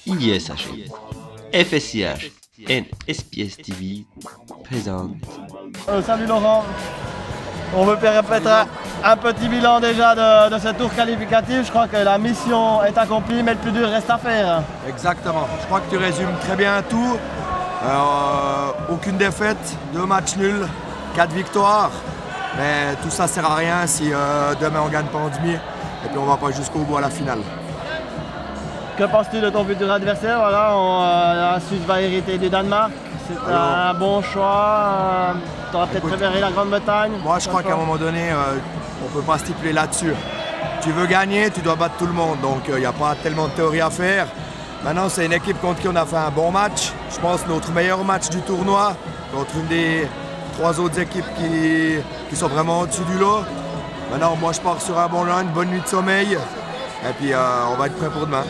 ISH, FSIH et SPS TV présentent. Salut Laurent, on veut permettre un petit bilan déjà de ce tour qualificatif. Je crois que la mission est accomplie, mais le plus dur reste à faire. Exactement, je crois que tu résumes très bien tout. Aucune défaite, 2 matchs nuls, 4 victoires. Mais tout ça sert à rien si demain on gagne pas en demi et puis on va pas jusqu'au bout à la finale. Que penses-tu de ton futur adversaire? Voilà, la Suisse va hériter du Danemark. C'est un bon choix. Tu auras peut-être préféré la Grande-Bretagne? Moi je crois qu'à un moment donné, on peut pas stipuler là-dessus. Tu veux gagner, tu dois battre tout le monde. Donc il n'y a pas tellement de théorie à faire. Maintenant c'est une équipe contre qui on a fait un bon match. Je pense notre meilleur match du tournoi contre une des 3 autres équipes qui sont vraiment au-dessus du lot. Maintenant moi je pars sur un bon run, bonne nuit de sommeil. Et puis on va être prêt pour demain.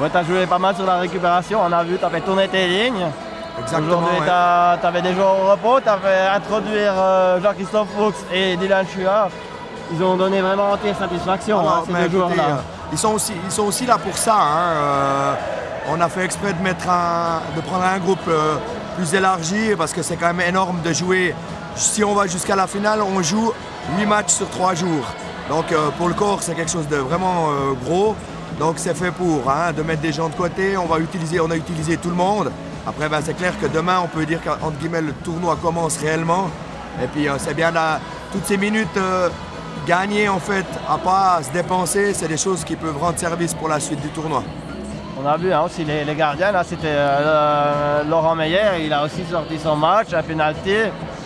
Ouais, tu as joué pas mal sur la récupération, on a vu, tu as fait tourner tes lignes. Exactement. Aujourd'hui, tu avais des joueurs au repos, tu as fait introduire Jean-Christophe Fuchs et Dylan Schuart. Ils ont donné vraiment entière satisfaction, ces deux joueurs-là. Ils sont aussi là pour ça. On a fait exprès de prendre un groupe plus élargi parce que c'est quand même énorme de jouer. Si on va jusqu'à la finale, on joue 8 matchs sur 3 jours. Donc pour le corps, c'est quelque chose de vraiment gros. Donc c'est fait pour de mettre des gens de côté. On a utilisé tout le monde. Après, c'est clair que demain, on peut dire qu'entre guillemets, le tournoi commence réellement. Et puis c'est bien là, toutes ces minutes gagnées en fait, à pas se dépenser, c'est des choses qui peuvent rendre service pour la suite du tournoi. On a vu aussi les gardiens, là c'était Laurent Meyer, il a aussi sorti son match, un penalty.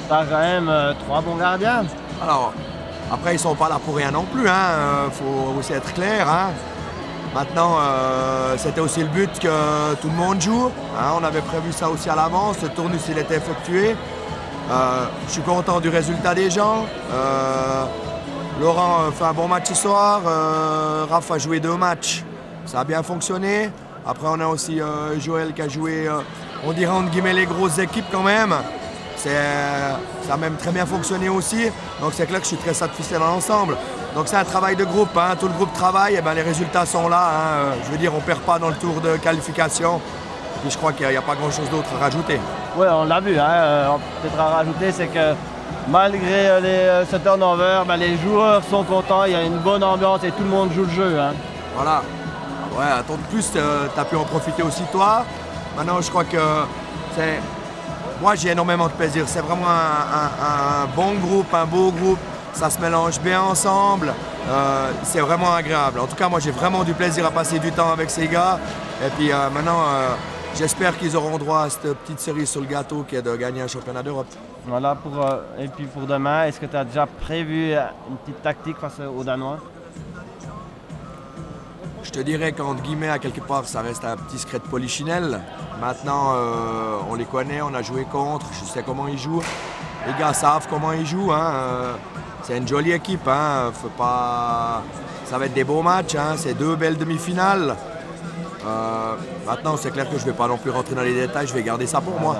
Tu as quand même 3 bons gardiens. Alors, après ils sont pas là pour rien non plus, faut aussi être clair. Maintenant, c'était aussi le but que tout le monde joue. On avait prévu ça aussi à l'avance, le tournus il était effectué. Je suis content du résultat des gens. Laurent fait un bon match ce soir, Raph a joué 2 matchs, ça a bien fonctionné. Après on a aussi Joël qui a joué, on dirait entre guillemets les grosses équipes quand même. Ça a même très bien fonctionné aussi, donc c'est clair que je suis très satisfait dans l'ensemble. Donc c'est un travail de groupe, tout le groupe travaille, et les résultats sont là. Je veux dire, on ne perd pas dans le tour de qualification. Et puis je crois qu'il n'y a pas grand chose d'autre à rajouter. Oui, on l'a vu, peut-être à rajouter, c'est que malgré ce turnover, les joueurs sont contents, il y a une bonne ambiance et tout le monde joue le jeu. Voilà. Ouais, attends de plus, tu as pu en profiter aussi toi. Maintenant, je crois que c'est... Moi, j'ai énormément de plaisir. C'est vraiment un bon groupe, un beau groupe. Ça se mélange bien ensemble. C'est vraiment agréable. En tout cas, moi, j'ai vraiment du plaisir à passer du temps avec ces gars. Et puis maintenant, j'espère qu'ils auront droit à cette petite cerise sur le gâteau qui est de gagner un championnat d'Europe. Voilà, et puis pour demain, est-ce que tu as déjà prévu une petite tactique face aux Danois? Je te dirais qu'entre guillemets, à quelque part, ça reste un petit secret de polichinelle. Maintenant, on les connaît, on a joué contre, je sais comment ils jouent. Les gars savent comment ils jouent. C'est une jolie équipe. Faut pas... Ça va être des beaux matchs. C'est 2 belles demi-finales. Maintenant, c'est clair que je ne vais pas non plus rentrer dans les détails. Je vais garder ça pour moi.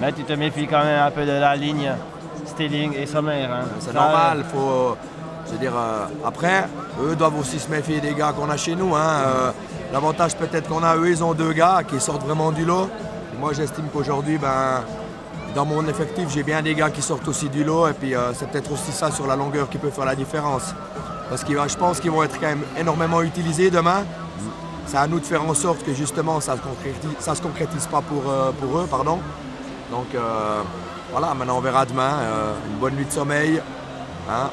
Mais tu te méfies quand même un peu de la ligne Stilling et Sommer. C'est normal. Je veux dire, après, eux doivent aussi se méfier des gars qu'on a chez nous. L'avantage peut-être qu'on a, eux, ils ont 2 gars qui sortent vraiment du lot. Et moi, j'estime qu'aujourd'hui, dans mon effectif, j'ai bien des gars qui sortent aussi du lot. Et puis, c'est peut-être aussi ça sur la longueur qui peut faire la différence. Parce que je pense qu'ils vont être quand même énormément utilisés demain. C'est à nous de faire en sorte que justement, ça ne se concrétise pas pour eux. Pardon. Donc, voilà, maintenant on verra demain. Une bonne nuit de sommeil.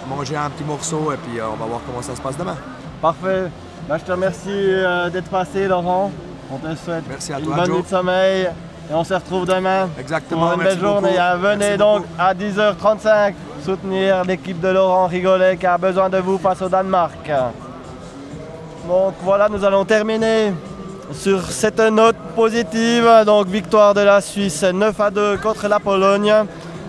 Manger un petit morceau et puis on va voir comment ça se passe demain. Parfait. Je te remercie d'être passé, Laurent. On te souhaite une bonne nuit de sommeil et on se retrouve demain. Exactement. Pour une belle journée. Venez donc à 10h35 soutenir l'équipe de Laurent Rigolet qui a besoin de vous face au Danemark. Donc voilà, nous allons terminer sur cette note positive. Donc victoire de la Suisse 9-2 contre la Pologne.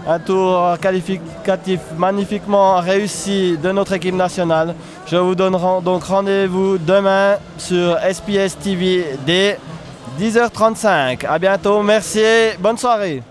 Un tour qualificatif magnifiquement réussi de notre équipe nationale. Je vous donne donc rendez-vous demain sur SPS TV dès 10h35. À bientôt, merci, bonne soirée.